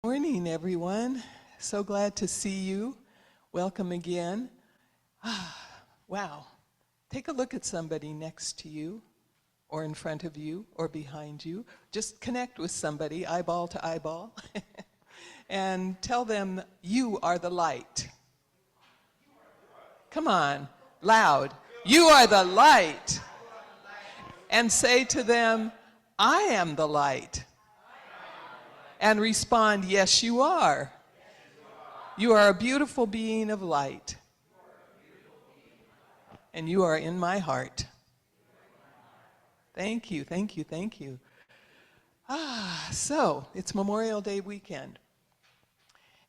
Morning, everyone. So glad to see you. Welcome again. Wow. Take a look at somebody next to you, or in front of you, or behind you. Just connect with somebody, eyeball to eyeball, and tell them, you are the light. Come on, loud. You are the light. And say to them, I am the light. And respond, yes, you are. You are a beautiful being of light. And you are in my heart. Thank you, thank you, thank you. So it's Memorial Day weekend.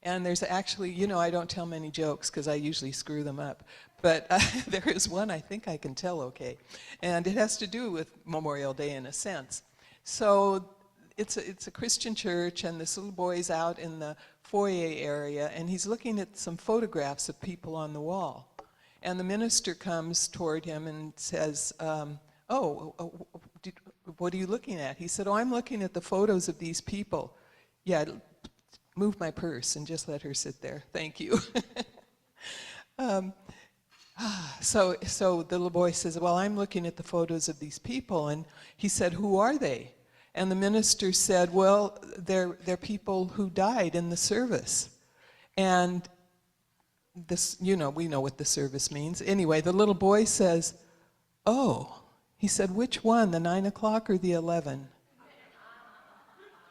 And there's actually, I don't tell many jokes because I usually screw them up. But there is one I think I can tell okay. And it has to do with Memorial Day in a sense. So it's a Christian church, and this little boy's out in the foyer area, and he's looking at some photographs of people on the wall. And the minister comes toward him and says, what are you looking at? He said, I'm looking at the photos of these people. Yeah, move my purse and just let her sit there. Thank you. So the little boy says, well, I'm looking at the photos of these people. And he said, who are they? And the minister said, well, they're people who died in the service. And this, we know what the service means. Anyway, the little boy says, he said, which one, the 9 o'clock or the 11?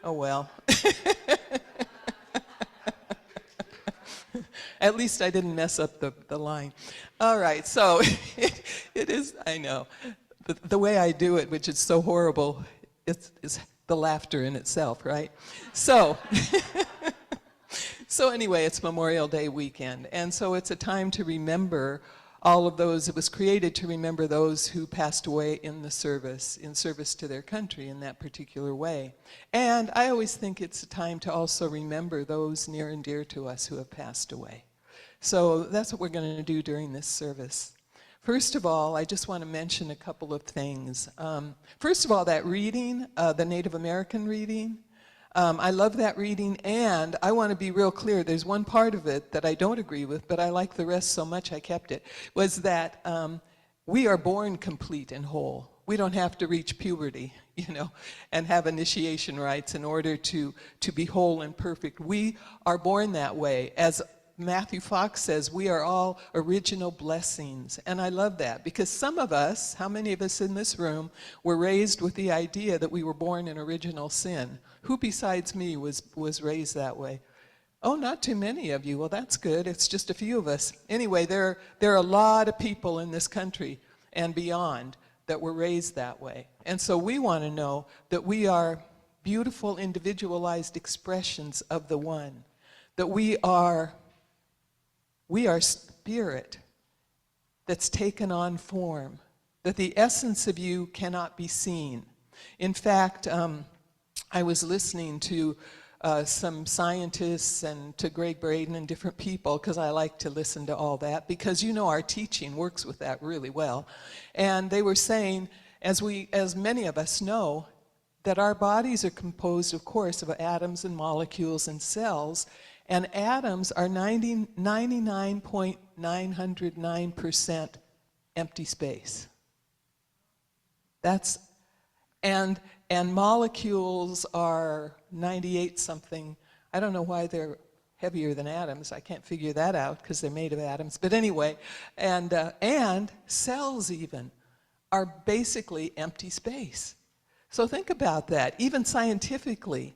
Oh, well. At least I didn't mess up the line. All right, so it is, I know. The way I do it, which is so horrible, it's the laughter in itself, right? So, so anyway, it's Memorial Day weekend, and so it's a time to remember all of those. It was created to remember those who passed away in the service, in service to their country in that particular way. And I always think it's a time to also remember those near and dear to us who have passed away. So that's what we're going to do during this service. First of all, I just want to mention a couple of things. First of all, that reading, the Native American reading, I love that reading, and I want to be real clear. There's one part of it that I don't agree with, but I like the rest so much I kept it, was that we are born complete and whole. We don't have to reach puberty, and have initiation rites in order to be whole and perfect. We are born that way. As Matthew Fox says, we are all original blessings. And I love that, because some of us, how many of us in this room, were raised with the idea that we were born in original sin? Who besides me was raised that way? Oh, not too many of you. Well, that's good. It's just a few of us. Anyway, there are a lot of people in this country and beyond that were raised that way. And so we want to know that we are beautiful, individualized expressions of the One, that we are spirit that's taken on form, that the essence of you cannot be seen. In fact, I was listening to some scientists and to Greg Braden and different people, because I like to listen to all that, because our teaching works with that really well. And they were saying, as many of us know, that our bodies are composed, of course, of atoms and molecules and cells, and atoms are 99.909% empty space. And molecules are 98 something. I don't know why they're heavier than atoms. I can't figure that out because they're made of atoms. But anyway, and cells even are basically empty space. So think about that, even scientifically,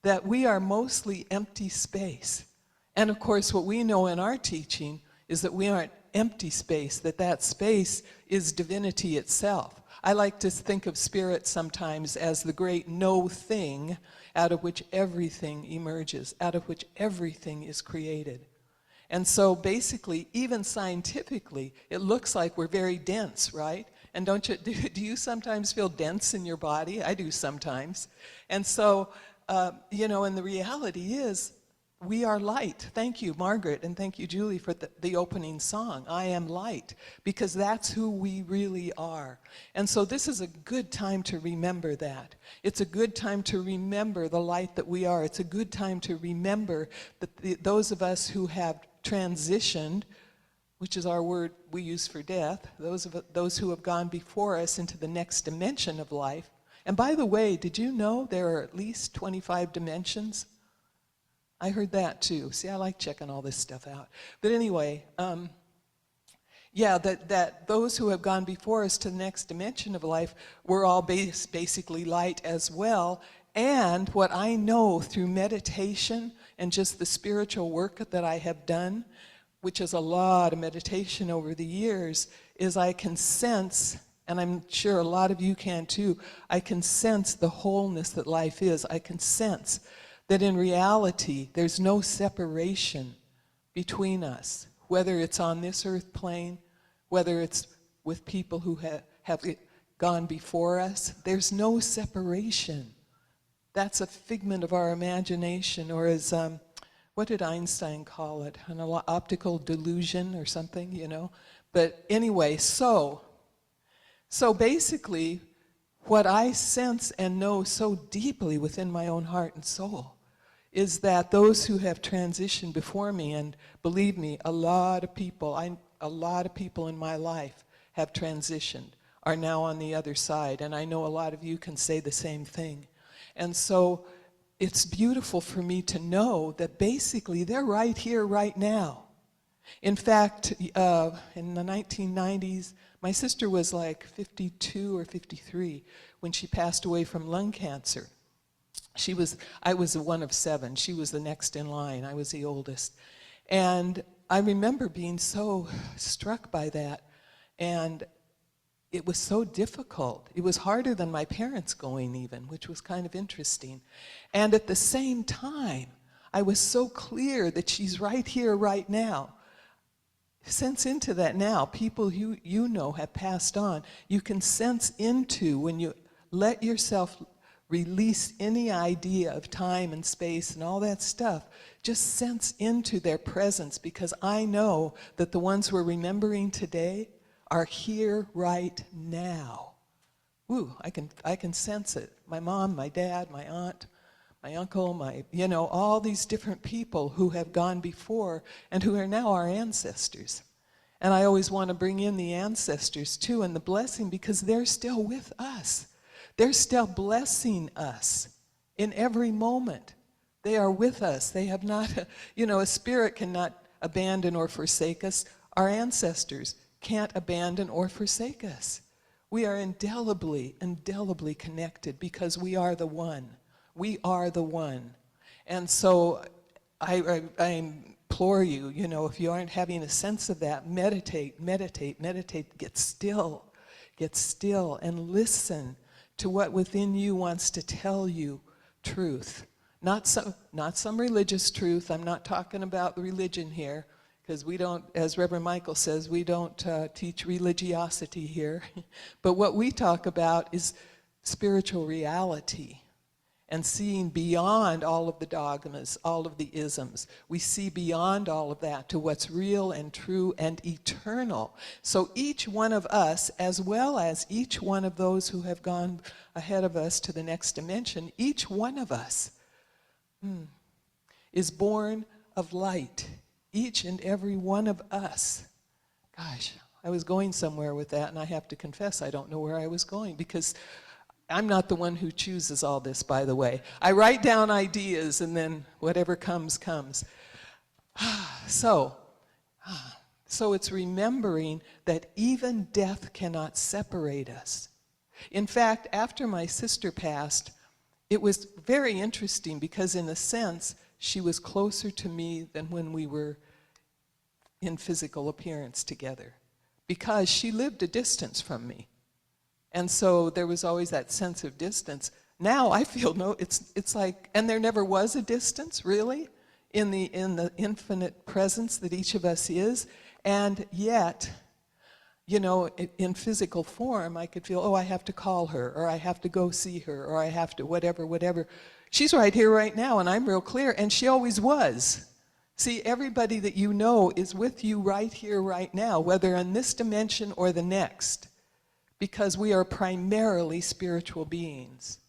that we are mostly empty space. And of course, what we know in our teaching is that we aren't empty space, that space is divinity itself. I like to think of spirit sometimes as the great no thing out of which everything emerges, out of which everything is created. And so basically, even scientifically, it looks like we're very dense, right? And do you sometimes feel dense in your body? I do sometimes. And so, and the reality is, we are light. Thank you, Margaret, and thank you, Julie, for the opening song, I Am Light, because that's who we really are. And so this is a good time to remember that. It's a good time to remember the light that we are. It's a good time to remember that those of us who have transitioned, which is our word we use for death, those who have gone before us into the next dimension of life. And by the way, did you know there are at least 25 dimensions? I heard that too. See, I like checking all this stuff out. But anyway, yeah, that those who have gone before us to the next dimension of life were all basically light as well. And what I know through meditation and just the spiritual work that I have done, which is a lot of meditation over the years, is I can sense, and I'm sure a lot of you can too, I can sense the wholeness that life is. I can sense that in reality, there's no separation between us, whether it's on this earth plane, whether it's with people who have gone before us. There's no separation. That's a figment of our imagination, or as, what did Einstein call it? An optical delusion or something, you know? But anyway, so basically, what I sense and know so deeply within my own heart and soul is that those who have transitioned before me, and believe me, a lot of people in my life have transitioned, are now on the other side, and I know a lot of you can say the same thing. And so it's beautiful for me to know that basically they're right here, right now. In fact, in the 1990s, my sister was like 52 or 53 when she passed away from lung cancer. I was one of 7. She was the next in line. I was the oldest. And I remember being so struck by that. And it was so difficult. It was harder than my parents going even, which was kind of interesting. And at the same time, I was so clear that she's right here, right now. Sense into that now. People you know have passed on. You can sense into, when you let yourself release any idea of time and space and all that stuff, just sense into their presence, because I know that the ones we're remembering today are here right now. Ooh, I can sense it. My mom, my dad, my aunt, my uncle, all these different people who have gone before and who are now our ancestors. And I always want to bring in the ancestors too, and the blessing, because they're still with us. They're still blessing us in every moment. They are with us. They have not, a spirit cannot abandon or forsake us. Our ancestors can't abandon or forsake us. We are indelibly, indelibly connected because we are the one. We are the one. And so I implore you, if you aren't having a sense of that, meditate, get still and listen to what within you wants to tell you truth. Not some religious truth. I'm not talking about religion here, because we don't, as Reverend Michael says, we don't teach religiosity here. But what we talk about is spiritual reality and seeing beyond all of the dogmas, all of the isms. We see beyond all of that to what's real and true and eternal. So each one of us, as well as each one of those who have gone ahead of us to the next dimension, each one of us is born of light. Each and every one of us. Gosh, I was going somewhere with that, and I have to confess I don't know where I was going, because I'm not the one who chooses all this, by the way. I write down ideas, and then whatever comes, comes. So it's remembering that even death cannot separate us. In fact, after my sister passed, it was very interesting, because in a sense, she was closer to me than when we were in physical appearance together, because she lived a distance from me. And so there was always that sense of distance. Now I feel it's like, and there never was a distance, really, in the infinite presence that each of us is. And yet, in physical form, I could feel, I have to call her, or I have to go see her, or I have to whatever. She's right here right now, and I'm real clear, and she always was. See, everybody that you know is with you right here, right now, whether in this dimension or the next, because we are primarily spiritual beings,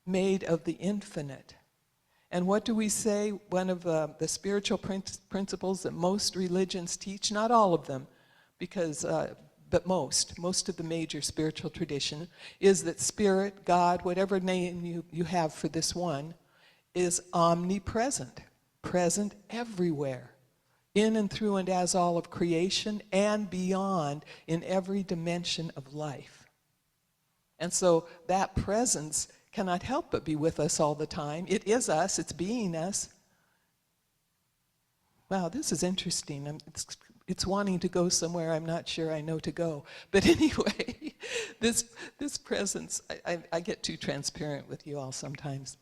made of the infinite. And what do we say? One of the spiritual principles that most religions teach, not all of them, because, but most of the major spiritual tradition, is that spirit, God, whatever name you have for this one, is omnipresent, present everywhere, in and through and as all of creation and beyond in every dimension of life. And so that presence cannot help but be with us all the time. It is us, it's being us. Wow, this is interesting. It's wanting to go somewhere I'm not sure I know to go. But anyway, this presence, I get too transparent with you all sometimes.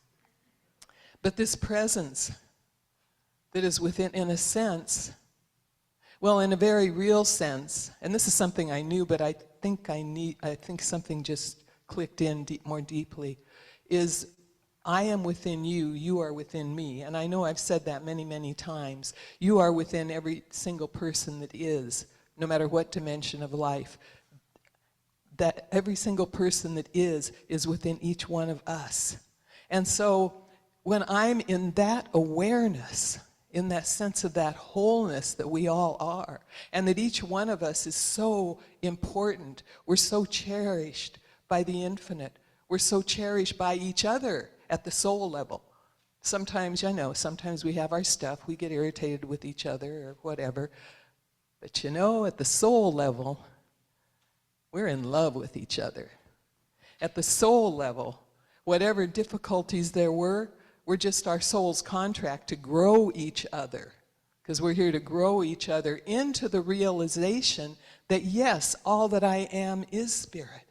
But this presence that is within, in a sense, well, in a very real sense, and this is something I knew, but I think something just clicked in more deeply, is I am within you, you are within me. And I know I've said that many, many times. You are within every single person that is, no matter what dimension of life. That every single person that is within each one of us. And so when I'm in that awareness, in that sense of that wholeness that we all are, and that each one of us is so important, we're so cherished by the infinite, we're so cherished by each other at the soul level. Sometimes, I know, sometimes we have our stuff, we get irritated with each other or whatever, but you know, at the soul level, we're in love with each other. At the soul level, whatever difficulties there were just our soul's contract to grow each other, because we're here to grow each other into the realization that yes, all that I am is spirit.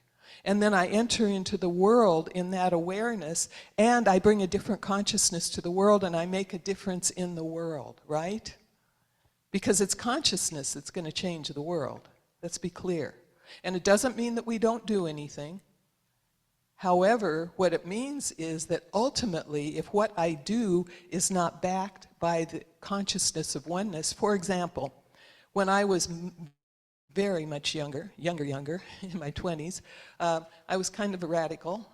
And then I enter into the world in that awareness, and I bring a different consciousness to the world, and I make a difference in the world, right? Because it's consciousness that's going to change the world. Let's be clear. And it doesn't mean that we don't do anything. However, what it means is that ultimately, if what I do is not backed by the consciousness of oneness, for example, when I was very much younger, in my 20s, I was kind of a radical,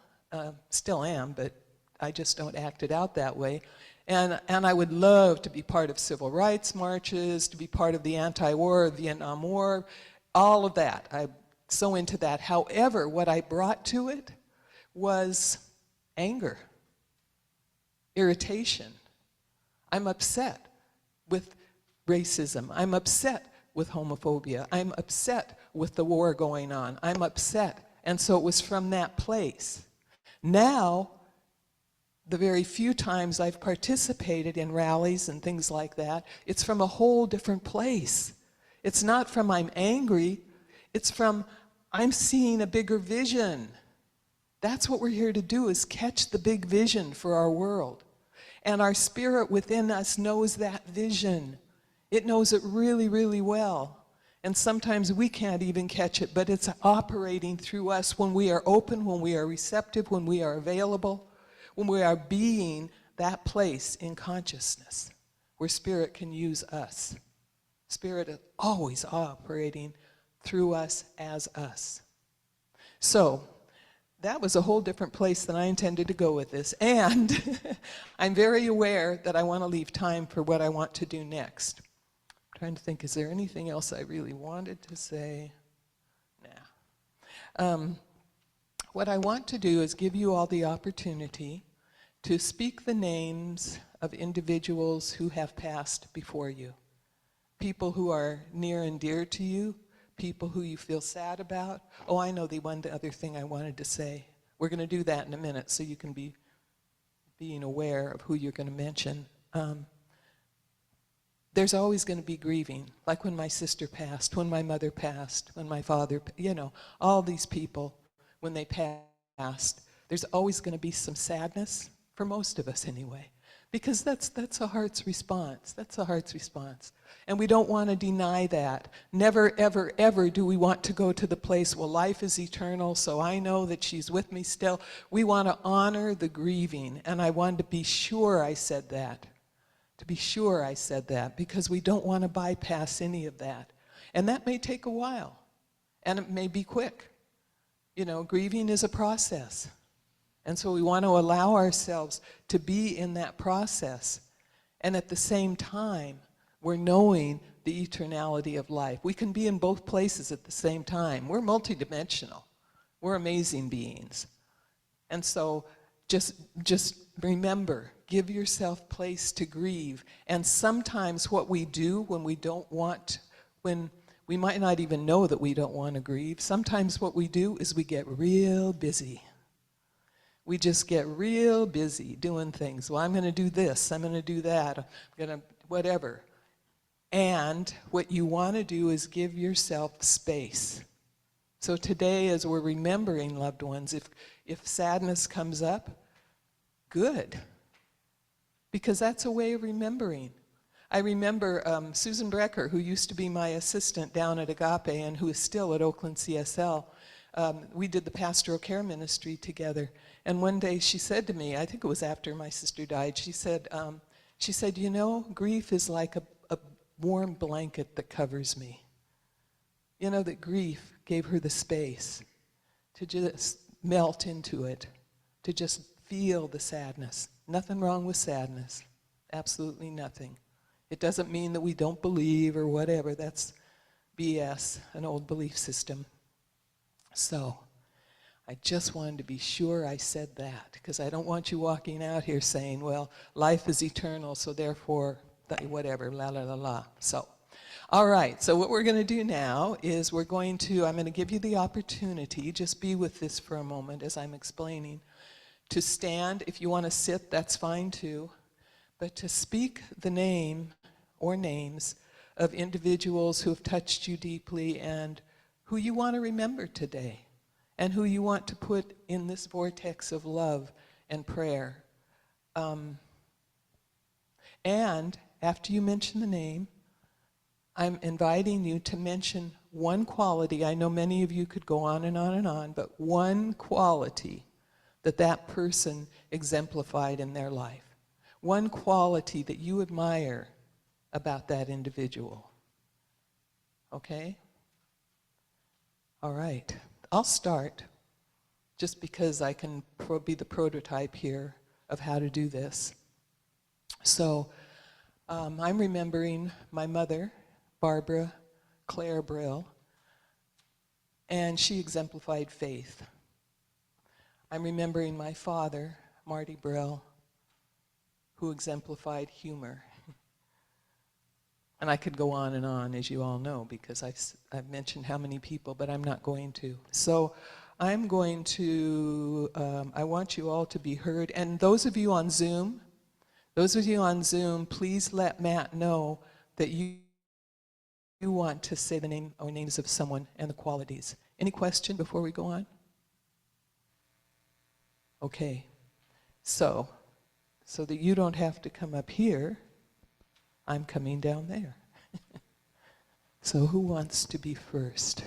still am, but I just don't act it out that way. And I would love to be part of civil rights marches, to be part of the anti-war, Vietnam War, all of that. I'm so into that. However, what I brought to it was anger, irritation. I'm upset with racism. I'm upset with homophobia. I'm upset with the war going on. I'm upset. And so it was from that place. Now, the very few times I've participated in rallies and things like that, it's from a whole different place. It's not from I'm angry, it's from I'm seeing a bigger vision. That's what we're here to do, is catch the big vision for our world. And our spirit within us knows that vision. It knows it really, really well. And sometimes we can't even catch it, but it's operating through us when we are open, when we are receptive, when we are available, when we are being that place in consciousness where spirit can use us. Spirit is always operating through us as us. So, that was a whole different place than I intended to go with this. And I'm very aware that I want to leave time for what I want to do next. I'm trying to think, is there anything else I really wanted to say? Nah. What I want to do is give you all the opportunity to speak the names of individuals who have passed before you. People who are near and dear to you, people who you feel sad about. Oh, I know the other thing I wanted to say. We're going to do that in a minute so you can be being aware of who you're going to mention. There's always going to be grieving, like when my sister passed, when my mother passed, when my father, you know, all these people, when they passed, there's always going to be some sadness, for most of us anyway. Because that's a heart's response. That's a heart's response. And we don't want to deny that. Never, ever, ever do we want to go to the place, well, life is eternal, so I know that she's with me still. We want to honor the grieving. And I wanted to be sure I said that. To be sure I said that, because we don't want to bypass any of that. And that may take a while. And it may be quick. You know, grieving is a process. And so we want to allow ourselves to be in that process. And at the same time, we're knowing the eternality of life. We can be in both places at the same time. We're multidimensional. We're amazing beings. And so just remember, give yourself place to grieve. And sometimes what we do when we don't want, when we might not even know that we don't want to grieve, sometimes what we do is we get real busy. We just get real busy doing things. Well, I'm going to do this, I'm going to do that, I'm going to whatever. And what you want to do is give yourself space. So today, as we're remembering loved ones, if sadness comes up, good. Because that's a way of remembering. I remember Susan Brecker, who used to be my assistant down at Agape and who is still at Oakland CSL. We did the pastoral care ministry together. And one day she said to me, I think it was after my sister died, she said, you know, grief is like a warm blanket that covers me. You know, that grief gave her the space to just melt into it, to just feel the sadness. Nothing wrong with sadness. Absolutely nothing. It doesn't mean that we don't believe or whatever. That's BS, an old belief system. So, I just wanted to be sure I said that, because I don't want you walking out here saying, well, life is eternal, so therefore, whatever, la la la la. So, all right, so what we're going to do now is I'm going to give you the opportunity, just be with this for a moment as I'm explaining, to stand. If you want to sit, that's fine too, but to speak the name or names of individuals who have touched you deeply and who you want to remember today, and who you want to put in this vortex of love and prayer. And after you mention the name, I'm inviting you to mention one quality. I know many of you could go on and on and on, but one quality that person exemplified in their life. One quality that you admire about that individual. Okay? All right. I'll start, just because I can be the prototype here of how to do this. So I'm remembering my mother, Barbara Claire Brill, and she exemplified faith. I'm remembering my father, Marty Brill, who exemplified humor. And I could go on, as you all know, because I've mentioned how many people, but I'm not going to. So I'm going to, I want you all to be heard. And those of you on Zoom, please let Matt know that you want to say the name or names of someone and the qualities. Any question before we go on? Okay. So that you don't have to come up here, I'm coming down there. So who wants to be first?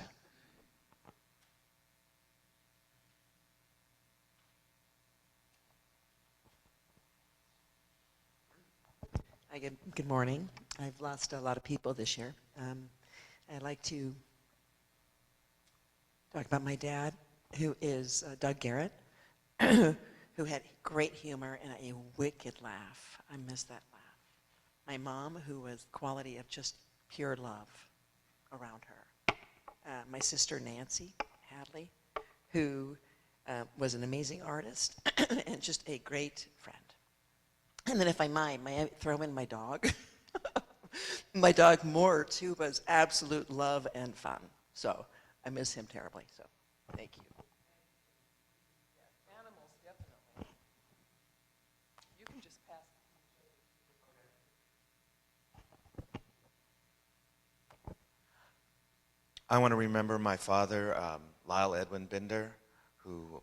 Hi, good morning. I've lost a lot of people this year. I'd like to talk about my dad, who is Doug Garrett, who had great humor and a wicked laugh. I miss that laugh. My mom, who was the quality of just pure love around her. My sister, Nancy Hadley, who was an amazing artist and just a great friend. And then if I might, may I throw in my dog? My dog, Mort, who was absolute love and fun. So I miss him terribly, so thank you. Animals, definitely. You can just pass. I want to remember my father, Lyle Edwin Binder, who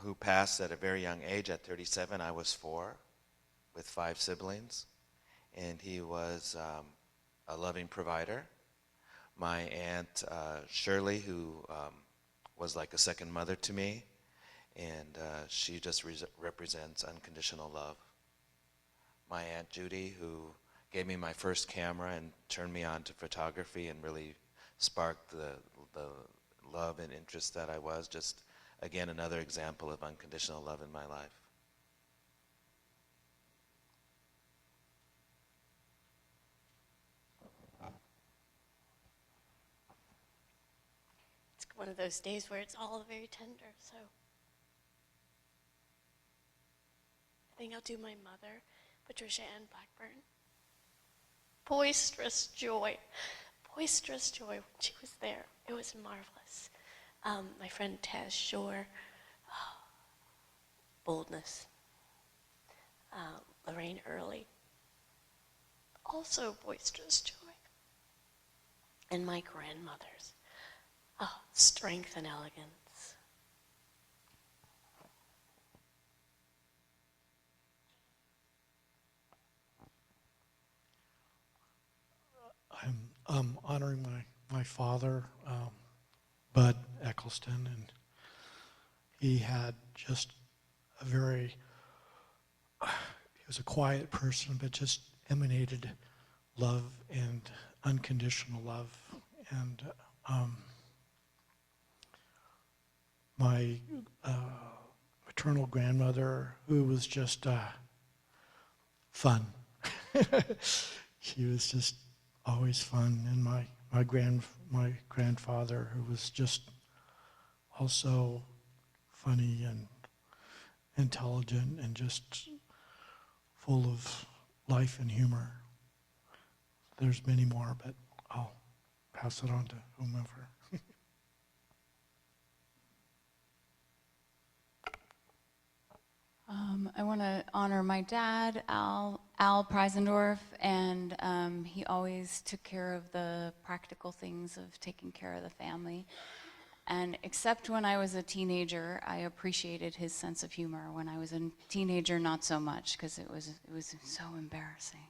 who passed at a very young age. At 37, I was 4 with 5 siblings, and he was a loving provider. My aunt Shirley, who was like a second mother to me, and she just represents unconditional love. My Aunt Judy, who gave me my first camera and turned me on to photography and really sparked the love and interest that I was. Just, again, another example of unconditional love in my life. It's one of those days where it's all very tender, so I think I'll do my mother, Patricia Ann Blackburn. Boisterous joy when she was there. It was marvelous. My friend Taz Shore, boldness. Lorraine Early, also boisterous joy. And my grandmothers, strength and elegance. I'm honoring my father, Bud Eccleston, and he had just a very, he was a quiet person, but just emanated love and unconditional love. And my maternal grandmother, who was just fun. She was just always fun. And my grandfather, who was just also funny and intelligent and just full of life and humor. There's many more, but I'll pass it on to whomever. I want to honor my dad, Al Preisendorf, and he always took care of the practical things of taking care of the family. And except when I was a teenager, I appreciated his sense of humor. When I was a teenager, not so much, because it was so embarrassing.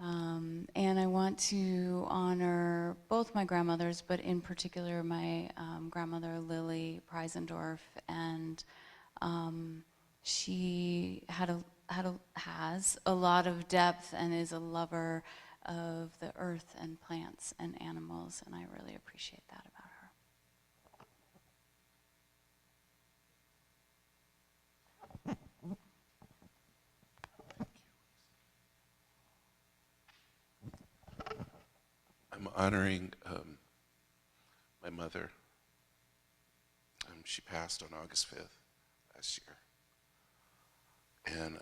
And I want to honor both my grandmothers, but in particular my grandmother Lily Preisendorf, and she has a lot of depth and is a lover of the earth and plants and animals, and I really appreciate that about her. I'm honoring my mother. She passed on August 5th last year. And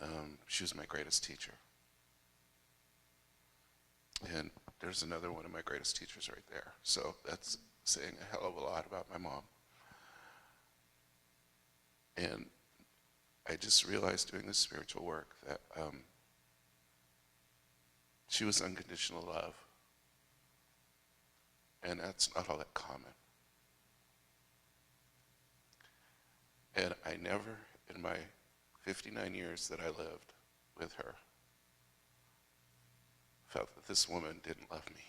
she was my greatest teacher. And there's another one of my greatest teachers right there. So that's saying a hell of a lot about my mom. And I just realized doing this spiritual work that she was unconditional love. And that's not all that common. And I never, in my 59 years that I lived with her, felt that this woman didn't love me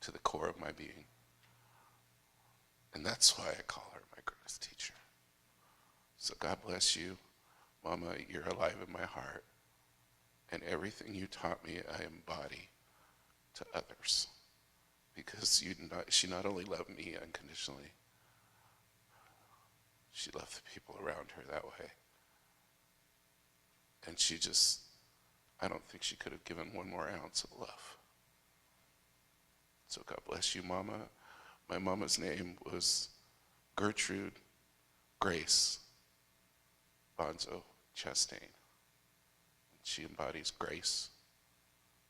to the core of my being. And that's why I call her my greatest teacher. So God bless you, Mama. You're alive in my heart. And everything you taught me, I embody to others. Because she not only loved me unconditionally, she loved the people around her that way. And she just, I don't think she could have given one more ounce of love. So God bless you, Mama. My mama's name was Gertrude Grace Bonzo Chastain. She embodies grace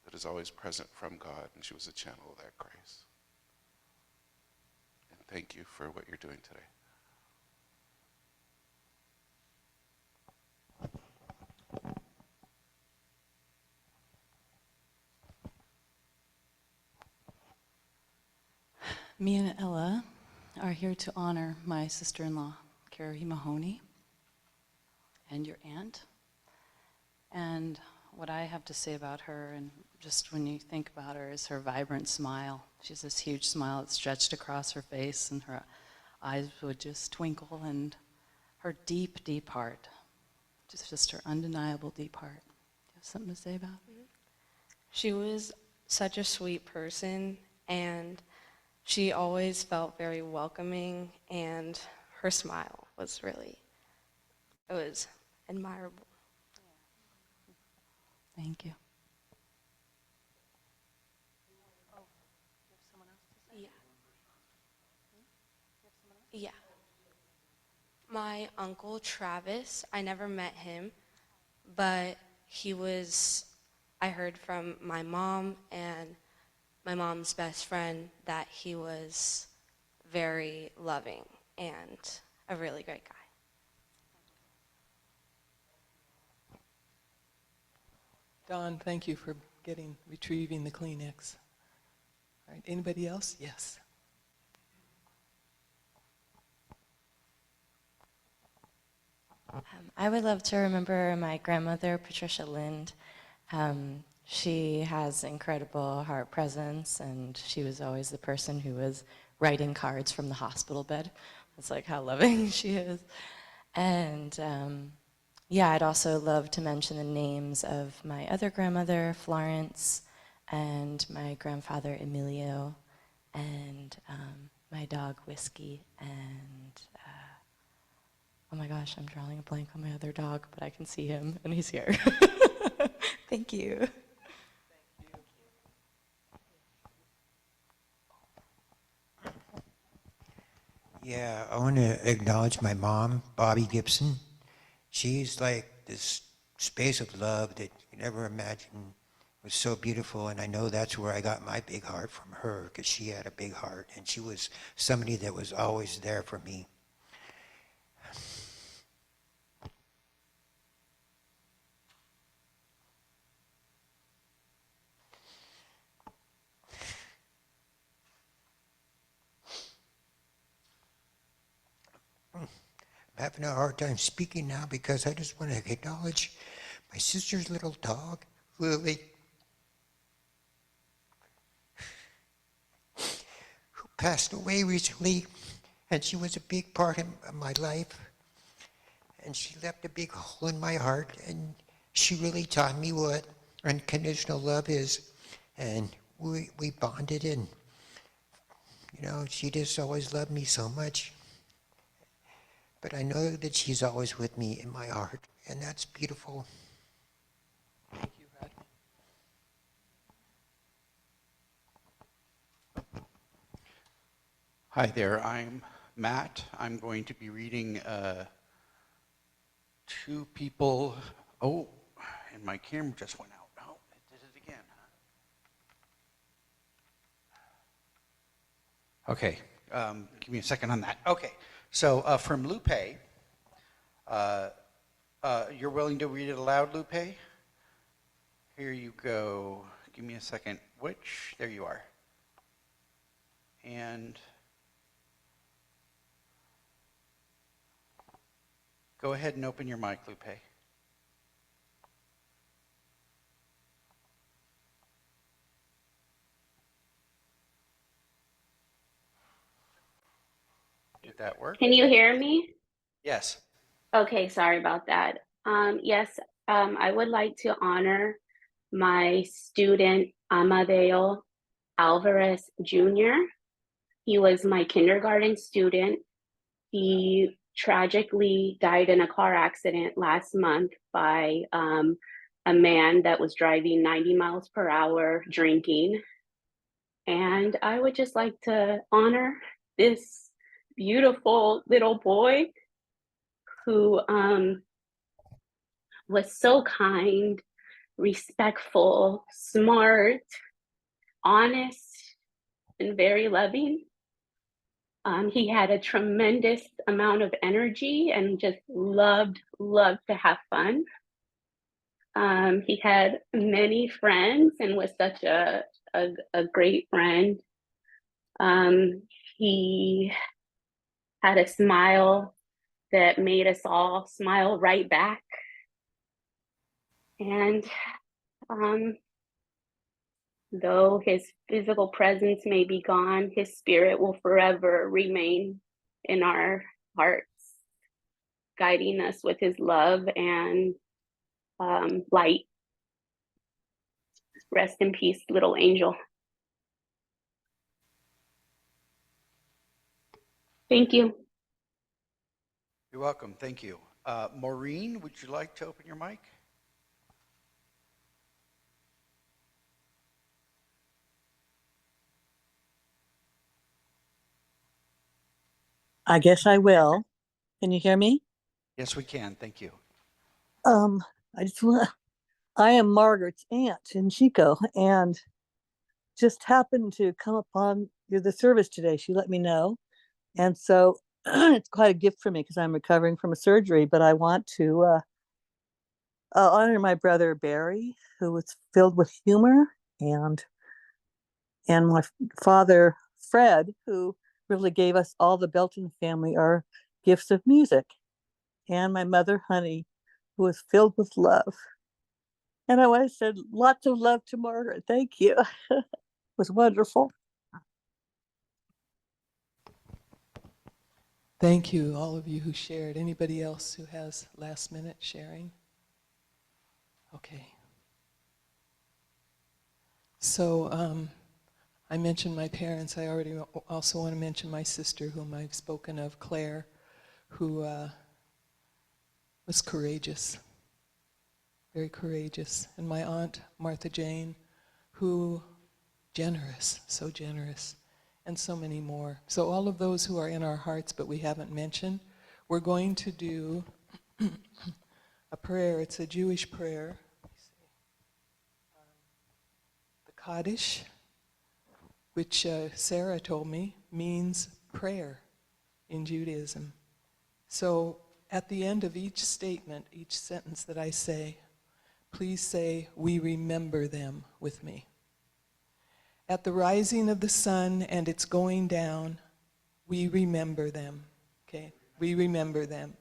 that is always present from God, and she was a channel of that grace. And thank you for what you're doing today. Me and Ella are here to honor my sister-in-law. Carrie Mahoney and your aunt. And what I have to say about her, and just when you think about her, is her vibrant smile. She has this huge smile that stretched across her face, and her eyes would just twinkle, and her deep, deep heart, just her undeniable deep heart. Do you have something to say about it? She was such a sweet person, and she always felt very welcoming, and her smile was really, it was admirable. Thank you. Yeah. Yeah. My uncle Travis, I never met him, but he was, I heard from my mom and my mom's best friend that he was very loving and a really great guy. Don, thank you for retrieving the Kleenex. All right, anybody else? Yes. I would love to remember my grandmother, Patricia Lind. She has incredible heart presence, and she was always the person who was writing cards from the hospital bed. That's like how loving she is. And yeah, I'd also love to mention the names of my other grandmother, Florence, and my grandfather, Emilio, and my dog, Whiskey, and oh my gosh, I'm drawing a blank on my other dog, but I can see him, and he's here. Thank you. Yeah, I want to acknowledge my mom, Bobby Gibson. She's like this space of love that you never imagined was so beautiful, and I know that's where I got my big heart from her, because she had a big heart, and she was somebody that was always there for me. I'm having a hard time speaking now because I just want to acknowledge my sister's little dog, Lily, who passed away recently, and she was a big part of my life, and she left a big hole in my heart, and she really taught me what unconditional love is, and we bonded, and you know, she just always loved me so much. But I know that she's always with me in my heart, and that's beautiful. Thank you, Rodney. Hi there, I'm Matt. I'm going to be reading two people. Oh, and my camera just went out. Oh, it did it again. Okay, give me a second on that. Okay, so from Lupe, you're willing to read it aloud, Lupe? Here you go. Give me a second. Which? There you are. And go ahead and open your mic, Lupe. Did that work? Can you hear me? Yes. Okay, sorry about that. Yes, I would like to honor my student Amadeo Alvarez Jr. He was my kindergarten student. He tragically died in a car accident last month by a man that was driving 90 miles per hour drinking. And I would just like to honor this beautiful little boy who was so kind, respectful, smart, honest, and very loving. He had a tremendous amount of energy and just loved to have fun. He had many friends and was such a great friend. He had a smile that made us all smile right back. And though his physical presence may be gone, his spirit will forever remain in our hearts, guiding us with his love and light. Rest in peace, little angel. Thank you. You're welcome. Thank you. Maureen, would you like to open your mic? I guess I will. Can you hear me? Yes, we can. Thank you. I just want. I am Margaret's aunt in Chico, and just happened to come upon the service today. She let me know, and so it's quite a gift for me because I'm recovering from a surgery. But I want to honor my brother Barry, who was filled with humor, and my father Fred, who really gave us all the Belton family our gifts of music, and my mother Honey, who was filled with love. And I want to send lots of love to Margaret. Thank you. It was wonderful. Thank you, all of you who shared. Anybody else who has last minute sharing? Okay. So I mentioned my parents. I already also want to mention my sister, whom I've spoken of, Claire, who was courageous, very courageous. And my aunt, Martha Jane, who generous, so generous, and so many more. So all of those who are in our hearts but we haven't mentioned, we're going to do a prayer. It's a Jewish prayer. The Kaddish, which Sarah told me means prayer in Judaism. So at the end of each statement, each sentence that I say, please say, "We remember them" with me. At the rising of the sun and its going down, we remember them. Okay? We remember them.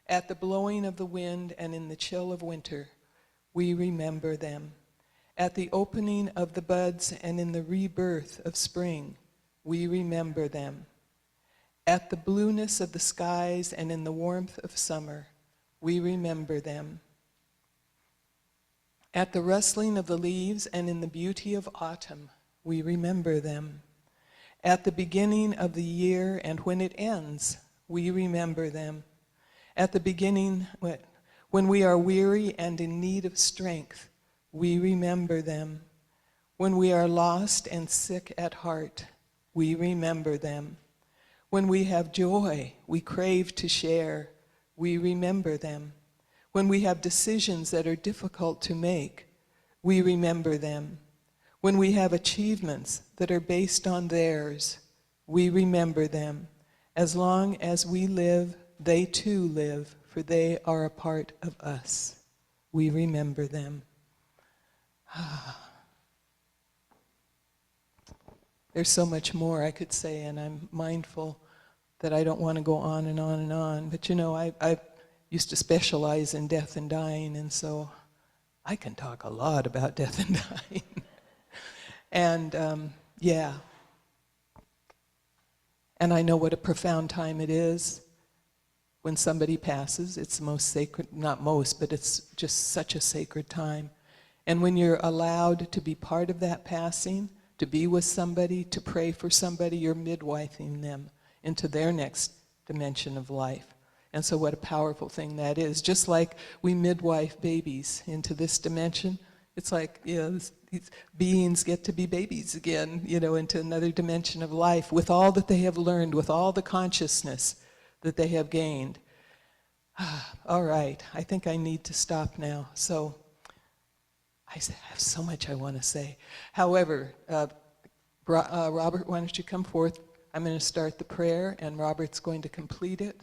At the blowing of the wind and in the chill of winter, we remember them. At the opening of the buds and in the rebirth of spring, we remember them. At the blueness of the skies and in the warmth of summer, we remember them. At the rustling of the leaves and in the beauty of autumn, we remember them. At the beginning of the year and when it ends, we remember them. At the beginning, when we are weary and in need of strength, we remember them. When we are lost and sick at heart, we remember them. When we have joy we crave to share, we remember them. When we have decisions that are difficult to make, we remember them. When we have achievements that are based on theirs, we remember them. As long as we live, they too live, for they are a part of us. We remember them. There's so much more I could say, and I'm mindful that I don't want to go on and on and on. But you know, I used to specialize in death and dying, and so I can talk a lot about death and dying. And yeah. And I know what a profound time it is when somebody passes. It's the most sacred, not most, but it's just such a sacred time. And when you're allowed to be part of that passing, to be with somebody, to pray for somebody, you're midwifing them into their next dimension of life. And so what a powerful thing that is. Just like we midwife babies into this dimension, it's like, you know, these beings get to be babies again, you know, into another dimension of life with all that they have learned, with all the consciousness that they have gained. All right, I think I need to stop now. So I have so much I want to say. However, Robert, why don't you come forth? I'm going to start the prayer, and Robert's going to complete it.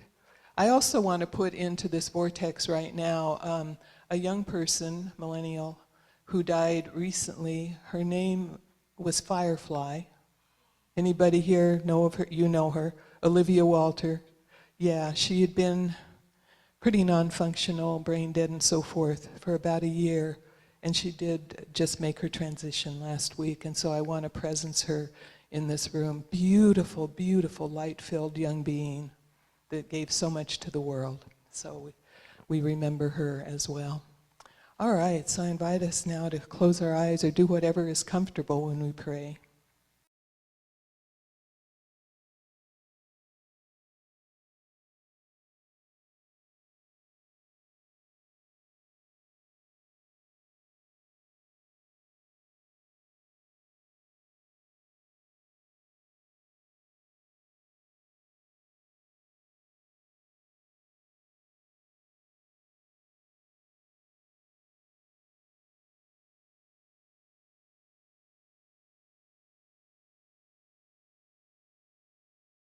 I also want to put into this vortex right now a young person, millennial, who died recently. Her name was Firefly. Anybody here know of her? You know her. Olivia Walter. Yeah, she had been pretty non-functional, brain dead and so forth for about a year. And she did just make her transition last week. And so I want to presence her in this room. Beautiful, beautiful, light-filled young being that gave so much to the world. So we remember her as well. All right, so I invite us now to close our eyes or do whatever is comfortable when we pray.